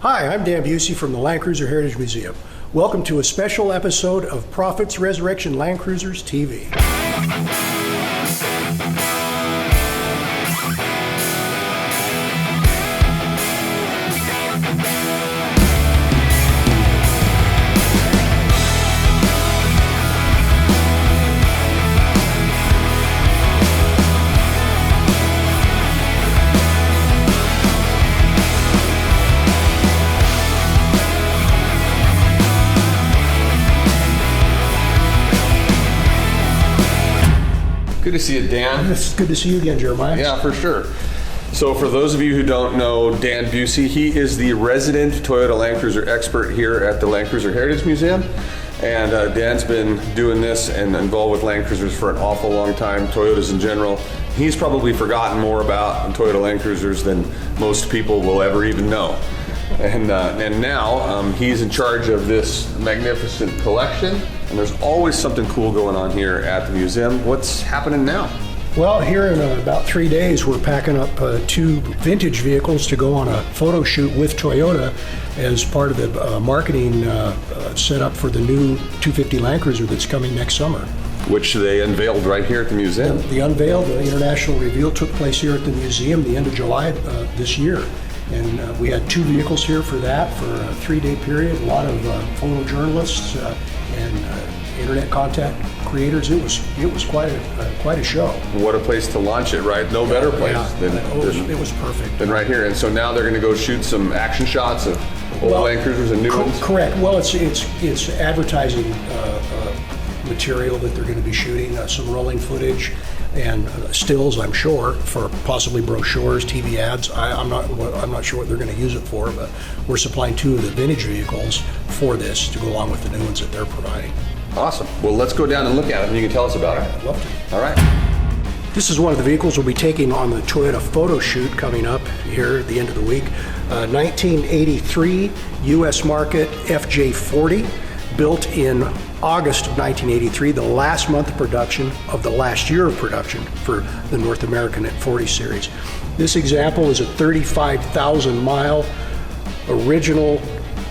Hi, I'm Dan Busey from the Land Cruiser Heritage Museum. Welcome to a special episode of Proffitt's Resurrection Land Cruisers TV. Good to see you, Dan. It's good to see you again, Jeremiah. Yeah, for sure. So for those of you who don't know Dan Busey, he is the resident Toyota Land Cruiser expert here at the Land Cruiser Heritage Museum. And Dan's been doing this and involved with Land Cruisers for an awful long time, Toyotas in general. He's probably forgotten more about Toyota Land Cruisers than most people will ever even know. And now he's in charge of this magnificent collection. And there's always something cool going on here at the museum. What's happening now? Well, here in about 3 days, we're packing up 2 vintage vehicles to go on a photo shoot with Toyota as part of the marketing setup for the new 250 Land Cruiser that's coming next summer. Which they unveiled right here at the museum. The unveil, the international reveal took place here at the museum the end of July this year. And we had 2 vehicles here for that for a 3-day period. A lot of photojournalists and internet content creators. It was quite a show. What a place to launch it, right? No better place it was perfect. Than right here. And so now they're going to go shoot some action shots of old Land Cruisers and new ones. Correct. Well, it's advertising material that they're going to be shooting, some rolling footage and stills, I'm sure, for possibly brochures, TV ads. I'm not sure what they're going to use it for, but we're supplying 2 of the vintage vehicles for this to go along with the new ones that they're providing. Awesome. Well, let's go down and look at it, and you can tell us about it. I'd love to. All right. This is one of the vehicles we'll be taking on the Toyota photo shoot coming up here at the end of the week. 1983 U.S. market FJ40, built in August of 1983, the last month of production of the last year of production for the North American at 40 series. This example is a 35,000 mile original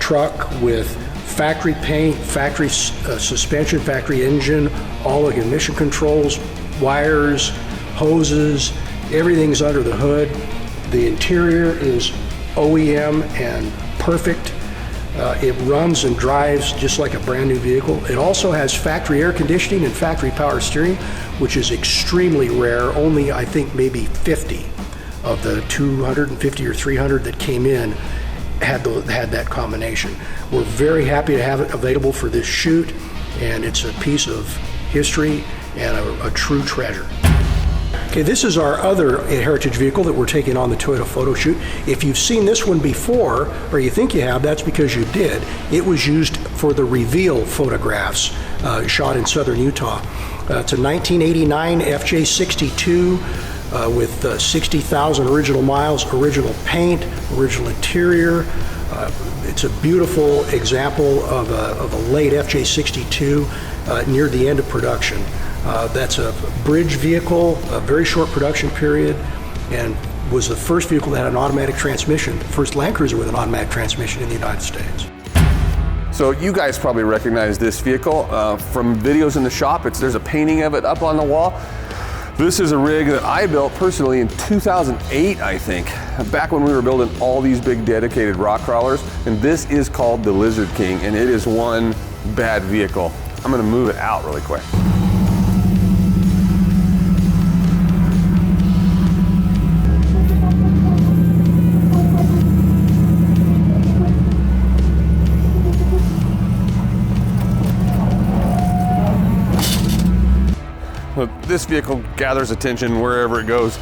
truck with factory paint, factory suspension, factory engine, all the emission controls, wires, hoses, everything's under the hood. The interior is OEM and perfect. It runs and drives just like a brand new vehicle. It also has factory air conditioning and factory power steering, which is extremely rare. Only, I think, maybe 50 of the 250 or 300 that came in had that combination. We're very happy to have it available for this shoot, and it's a piece of history and a true treasure. Okay, this is our other heritage vehicle that we're taking on the Toyota photo shoot. If you've seen this one before, or you think you have, that's because you did. It was used for the reveal photographs shot in southern Utah. It's a 1989 FJ62 with 60,000 original miles, original paint, original interior. It's a beautiful example of a late FJ62 near the end of production. That's a bridge vehicle, a very short production period, and was the first vehicle that had an automatic transmission, the first Land Cruiser with an automatic transmission in the United States. So you guys probably recognize this vehicle from videos in the shop. There's a painting of it up on the wall. This is a rig that I built personally in 2008, I think, back when we were building all these big dedicated rock crawlers. And this is called the Lizard King, and it is one bad vehicle. I'm gonna move it out really quick. This vehicle gathers attention wherever it goes,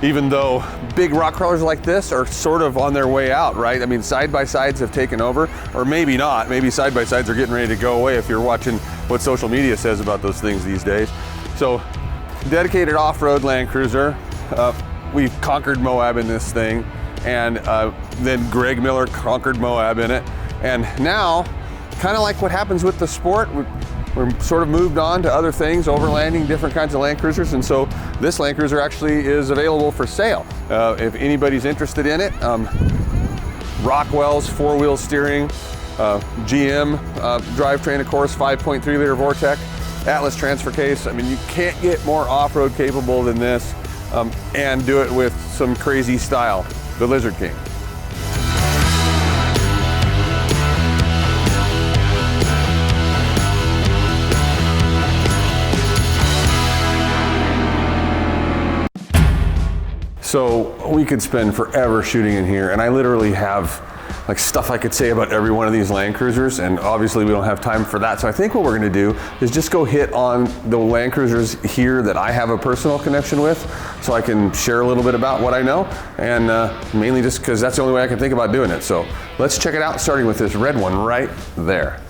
even though big rock crawlers like this are sort of on their way out, right? I mean, side-by-sides have taken over, or maybe not. Maybe side-by-sides are getting ready to go away if you're watching what social media says about those things these days. So, dedicated off-road Land Cruiser. We've conquered Moab in this thing, and then Greg Miller conquered Moab in it. And now, kind of like what happens with the sport, we're sort of moved on to other things, overlanding, different kinds of Land Cruisers, and so this Land Cruiser actually is available for sale. If anybody's interested in it, Rockwell's 4-wheel steering, GM drivetrain, of course, 5.3 liter Vortec, Atlas transfer case. I mean, you can't get more off-road capable than this, and do it with some crazy style. The Lizard King. So we could spend forever shooting in here, and I literally have like stuff I could say about every one of these Land Cruisers, and obviously we don't have time for that. So I think what we're gonna do is just go hit on the Land Cruisers here that I have a personal connection with, so I can share a little bit about what I know, and mainly just because that's the only way I can think about doing it. So let's check it out, starting with this red one right there.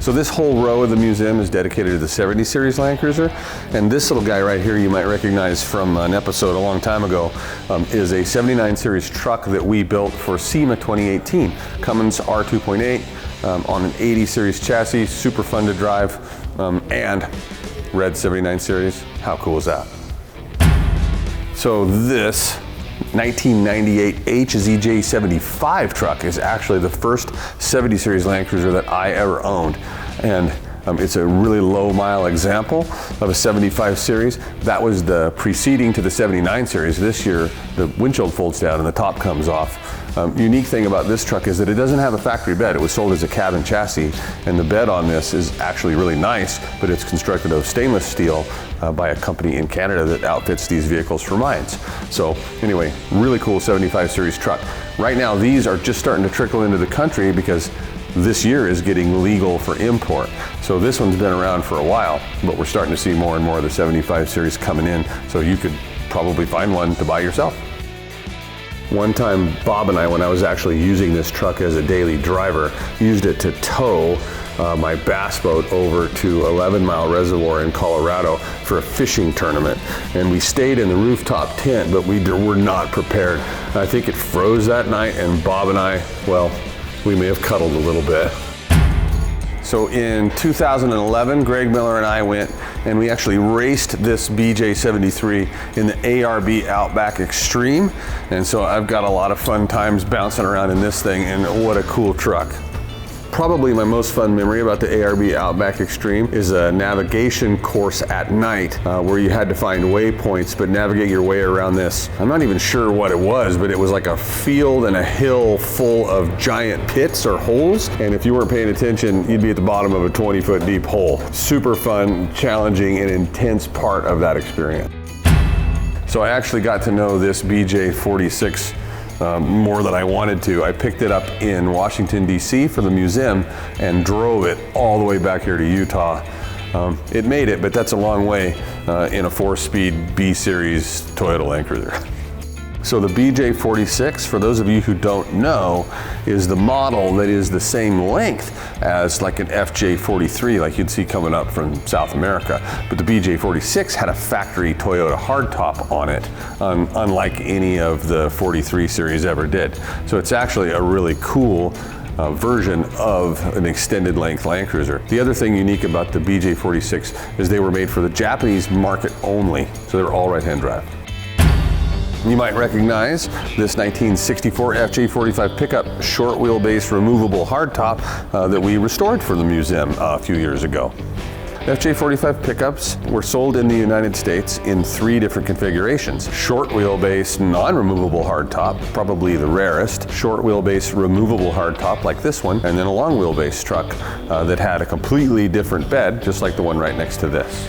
So this whole row of the museum is dedicated to the 70 series Land Cruiser, and this little guy right here you might recognize from an episode a long time ago, is a 79 series truck that we built for SEMA 2018. Cummins R2.8 on an 80 series chassis, super fun to drive, and red 79 series. How cool is that? So this 1998 HZJ75 truck is actually the first 70 series Land Cruiser that I ever owned, and it's a really low mile example of a 75 series. That was the preceding to the 79 series. This year the windshield folds down and the top comes off. Unique thing about this truck is that it doesn't have a factory bed. It was sold as a cabin chassis, and the bed on this is actually really nice, but it's constructed of stainless steel by a company in Canada that outfits these vehicles for mines. So anyway, really cool 75 series truck. Right now these are just starting to trickle into the country because this year is getting legal for import. So this one's been around for a while, but we're starting to see more and more of the 75 series coming in, so you could probably find one to buy yourself. One time, Bob and I, when I was actually using this truck as a daily driver, used it to tow my bass boat over to 11 Mile Reservoir in Colorado for a fishing tournament. And we stayed in the rooftop tent, but we were not prepared. I think it froze that night, and Bob and I, well, we may have cuddled a little bit. So in 2011, Greg Miller and I went and we actually raced this BJ73 in the ARB Outback Extreme. And so I've got a lot of fun times bouncing around in this thing, and what a cool truck. Probably my most fun memory about the ARB Outback Extreme is a navigation course at night where you had to find waypoints but navigate your way around this. I'm not even sure what it was, but it was like a field and a hill full of giant pits or holes, and if you weren't paying attention, you'd be at the bottom of a 20-foot deep hole. Super fun, challenging, and intense part of that experience. So I actually got to know this BJ46 more than I wanted to. I picked it up in Washington, D.C. for the museum and drove it all the way back here to Utah. It made it, but that's a long way in a 4-speed B-Series Toyota Land Cruiser. So the BJ46, for those of you who don't know, is the model that is the same length as like an FJ43 like you'd see coming up from South America. But the BJ46 had a factory Toyota hardtop on it, unlike any of the 43 series ever did. So it's actually a really cool version of an extended length Land Cruiser. The other thing unique about the BJ46 is they were made for the Japanese market only, so they're all right-hand drive. You might recognize this 1964 FJ45 pickup short wheelbase removable hardtop that we restored for the museum a few years ago. FJ45 pickups were sold in the United States in 3 different configurations. Short wheelbase non-removable hardtop, probably the rarest. Short wheelbase removable hardtop like this one, and then a long wheelbase truck that had a completely different bed, just like the one right next to this.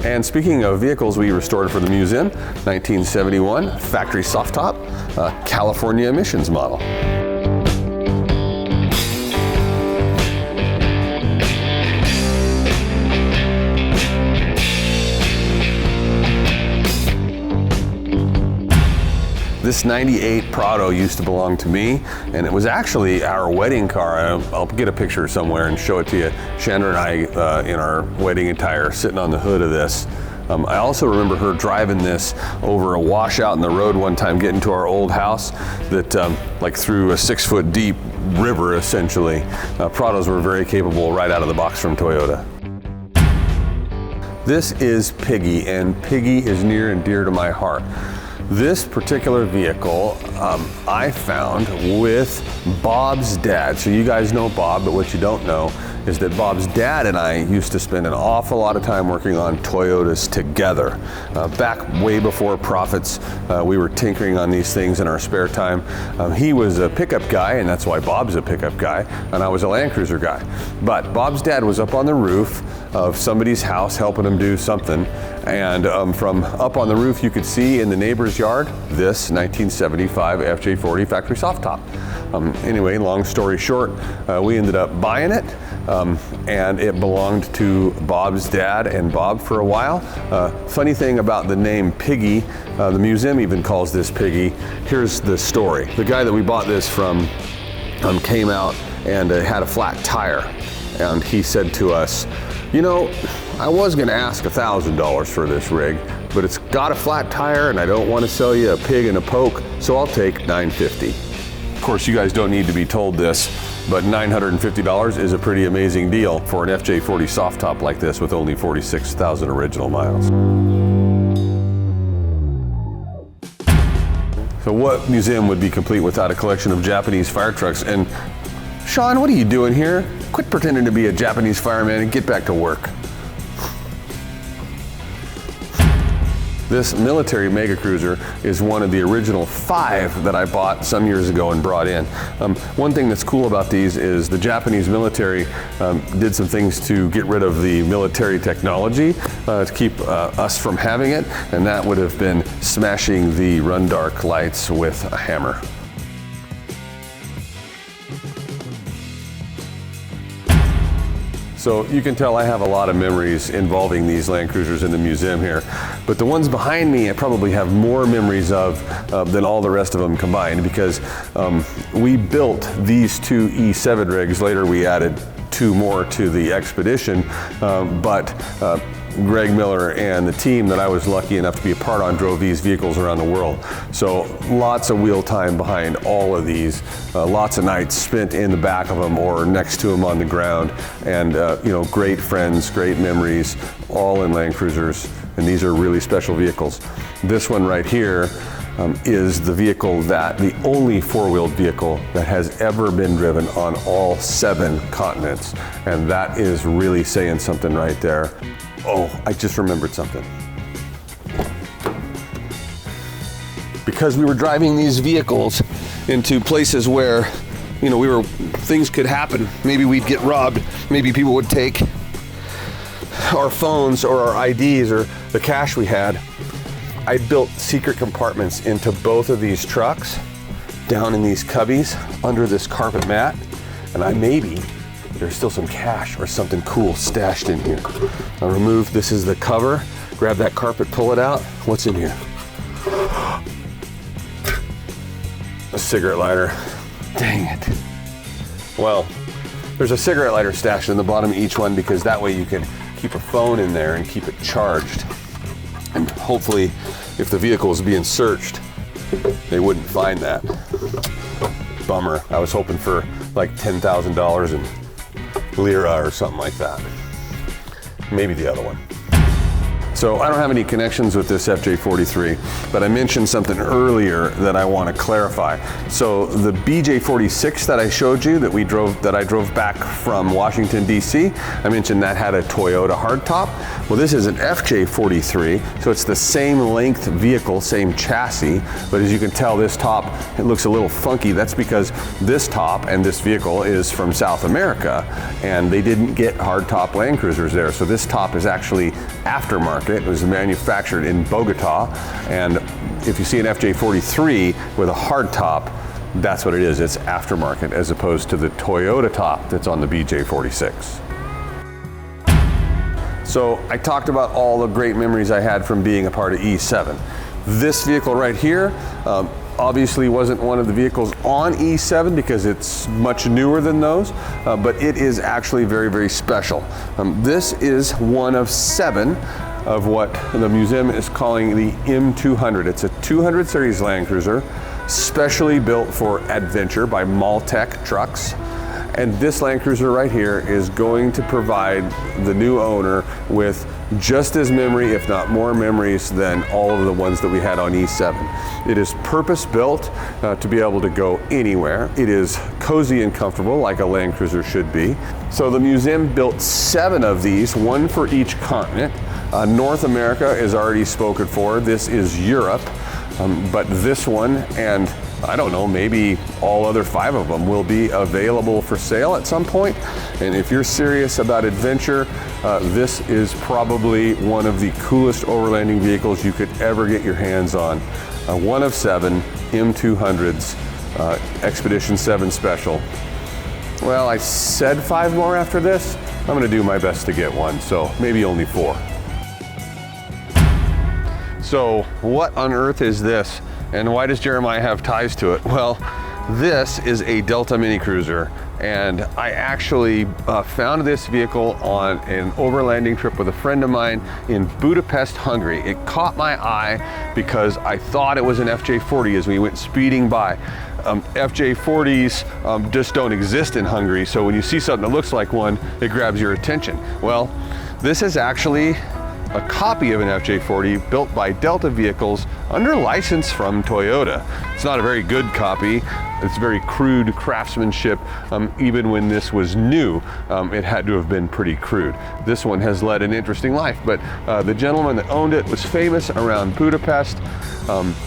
And speaking of vehicles we restored for the museum, 1971 factory soft top, California emissions model. This 98 Prado used to belong to me, and it was actually our wedding car. I'll get a picture somewhere and show it to you. Chandra and I in our wedding attire sitting on the hood of this. I also remember her driving this over a washout in the road one time, getting to our old house that like through a 6-foot deep river essentially. Prados were very capable right out of the box from Toyota. This is Piggy, and Piggy is near and dear to my heart. This particular vehicle I found with Bob's dad. So you guys know Bob, but what you don't know is that Bob's dad and I used to spend an awful lot of time working on Toyotas together. Back way before Proffitt's, we were tinkering on these things in our spare time. He was a pickup guy, and that's why Bob's a pickup guy, and I was a Land Cruiser guy. But Bob's dad was up on the roof of somebody's house helping him do something, and from up on the roof you could see in the neighbor's yard this 1975 FJ40 factory soft top. Anyway, long story short, we ended up buying it, and it belonged to Bob's dad and Bob for a while. Funny thing about the name Piggy, the museum even calls this Piggy. Here's the story. The guy that we bought this from came out and had a flat tire, and he said to us, you know, I was gonna ask $1,000 for this rig, but it's got a flat tire and I don't want to sell you a pig and a poke, so I'll take $950. Of course, you guys don't need to be told this, but $950 is a pretty amazing deal for an FJ40 soft top like this with only 46,000 original miles. So what museum would be complete without a collection of Japanese fire trucks? And Sean, what are you doing here? Quit pretending to be a Japanese fireman and get back to work. This military mega cruiser is one of the original 5 that I bought some years ago and brought in. One thing that's cool about these is the Japanese military did some things to get rid of the military technology to keep us from having it, and that would have been smashing the run dark lights with a hammer. So you can tell I have a lot of memories involving these Land Cruisers in the museum here, but the ones behind me I probably have more memories of than all the rest of them combined, because we built these 2 E7 rigs. Later we added 2 more to the Expedition, but Greg Miller and the team that I was lucky enough to be a part on drove these vehicles around the world. So lots of wheel time behind all of these, lots of nights spent in the back of them or next to them on the ground, and you know, great friends, great memories, all in Land Cruisers, and these are really special vehicles. This one right here is the vehicle the only 4-wheeled vehicle that has ever been driven on all 7 continents, and that is really saying something right there. Oh, I just remembered something. Because we were driving these vehicles into places where, you know, things could happen. Maybe we'd get robbed. Maybe people would take our phones or our IDs or the cash we had. I built secret compartments into both of these trucks, down in these cubbies, under this carpet mat, and there's still some cash or something cool stashed in here. I'll remove, this is the cover, grab that carpet, pull it out. What's in here? A cigarette lighter. Dang it. Well, there's a cigarette lighter stashed in the bottom of each one, because that way you can keep a phone in there and keep it charged. And hopefully, if the vehicle is being searched, they wouldn't find that. Bummer. I was hoping for like $10,000 in lira or something like that. Maybe the other one. So I don't have any connections with this FJ43, but I mentioned something earlier that I want to clarify. So the BJ46 that I showed you that I drove back from Washington, DC, I mentioned that had a Toyota hardtop. Well, this is an FJ43, so it's the same length vehicle, same chassis, but as you can tell, this top, it looks a little funky. That's because this top and this vehicle is from South America, and they didn't get hardtop Land Cruisers there. So this top is actually aftermarket. It was manufactured in Bogota, and if you see an FJ43 with a hard top, that's what it is. It's aftermarket, as opposed to the Toyota top that's on the BJ46. So I talked about all the great memories I had from being a part of E7. This vehicle right here obviously wasn't one of the vehicles on E7 because it's much newer than those, but it is actually very, very special. This is one of 7 of what the museum is calling the M200. It's a 200 series Land Cruiser, specially built for adventure by Maltec Trucks. And this Land Cruiser right here is going to provide the new owner with just as memory, if not more memories, than all of the ones that we had on E7. It is purpose-built to be able to go anywhere. It is cozy and comfortable, like a Land Cruiser should be. So the museum built 7 of these, 1 for each continent. North America is already spoken for. This is Europe, but this one, and I don't know, maybe all other 5 of them will be available for sale at some point. And if you're serious about adventure, this is probably one of the coolest overlanding vehicles you could ever get your hands on. One of 7 M200s, Expedition 7 Special. Well, I said 5 more after this. I'm gonna do my best to get one, so maybe only 4. So what on earth is this? And why does Jeremiah have ties to it? Well, this is a Delta Mini Cruiser, and I actually found this vehicle on an overlanding trip with a friend of mine in Budapest, Hungary. It caught my eye because I thought it was an FJ40 as we went speeding by. FJ40s just don't exist in Hungary, so when you see something that looks like one, it grabs your attention. Well, this is actually a copy of an FJ40 built by Delta Vehicles under license from Toyota. It's not a very good copy. It's very crude craftsmanship. Even when this was new, it had to have been pretty crude. This one has led an interesting life, but the gentleman that owned it was famous around Budapest.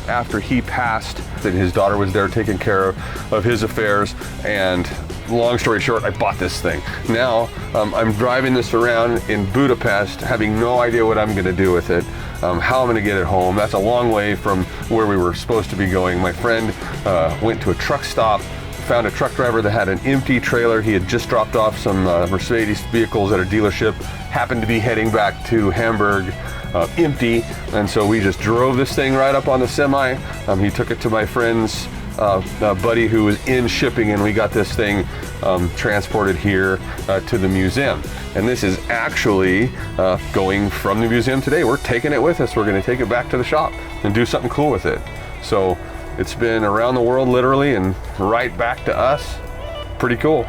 After he passed, and his daughter was there taking care of his affairs, and long story short, I bought this thing. Now, I'm driving this around in Budapest, having no idea what I'm gonna do with it, how I'm gonna get it home. That's a long way from where we were supposed to be going. My friend went to a truck stop, found a truck driver that had an empty trailer. He had just dropped off some Mercedes vehicles at a dealership, happened to be heading back to Hamburg, empty, and so we just drove this thing right up on the semi. He took it to my friend's buddy who was in shipping, and we got this thing transported here to the museum. And this is actually going from the museum today. We're taking it with us. We're going to take it back to the shop and do something cool with it. So it's been around the world literally and right back to us. Pretty cool.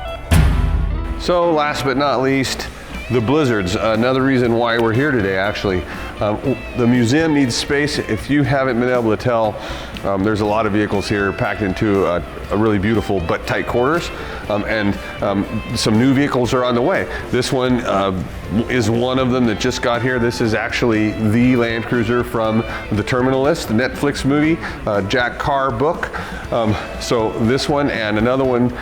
So last but not least, the blizzards. Another reason why we're here today, actually. The museum needs space. If you haven't been able to tell, there's a lot of vehicles here packed into a really beautiful but tight quarters, and some new vehicles are on the way. This one is one of them that just got here. This is actually the Land Cruiser from The Terminalist, the Netflix movie, Jack Carr book. So this one and another one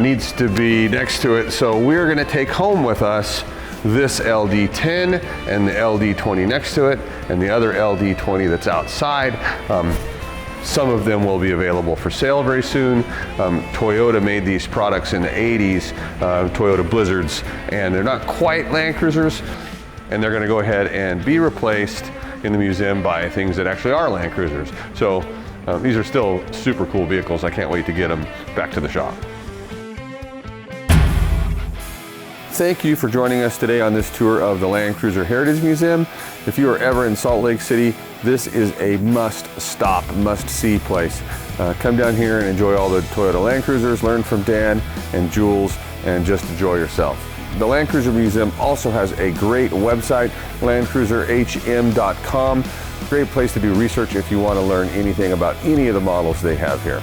needs to be next to it. So we're gonna take home with us this LD10 and the LD20 next to it, and the other LD20 that's outside. Some of them will be available for sale very soon. Toyota made these products in the 80s, Toyota Blizzards, and they're not quite Land Cruisers, and they're gonna go ahead and be replaced in the museum by things that actually are Land Cruisers. So these are still super cool vehicles. I can't wait to get them back to the shop. Thank you for joining us today on this tour of the Land Cruiser Heritage Museum. If you are ever in Salt Lake City, this is a must-stop, must-see place. Come down here and enjoy all the Toyota Land Cruisers, learn from Dan and Jules, and just enjoy yourself. The Land Cruiser Museum also has a great website, landcruiserhm.com. Great place to do research if you want to learn anything about any of the models they have here.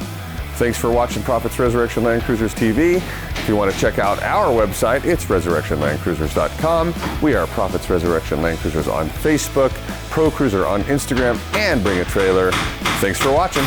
Thanks for watching Proffitt's Resurrection Land Cruisers TV. If you want to check out our website, it's resurrectionlandcruisers.com. We are Proffitt's Resurrection Land Cruisers on Facebook, Pro Cruiser on Instagram, and Bring a Trailer. Thanks for watching.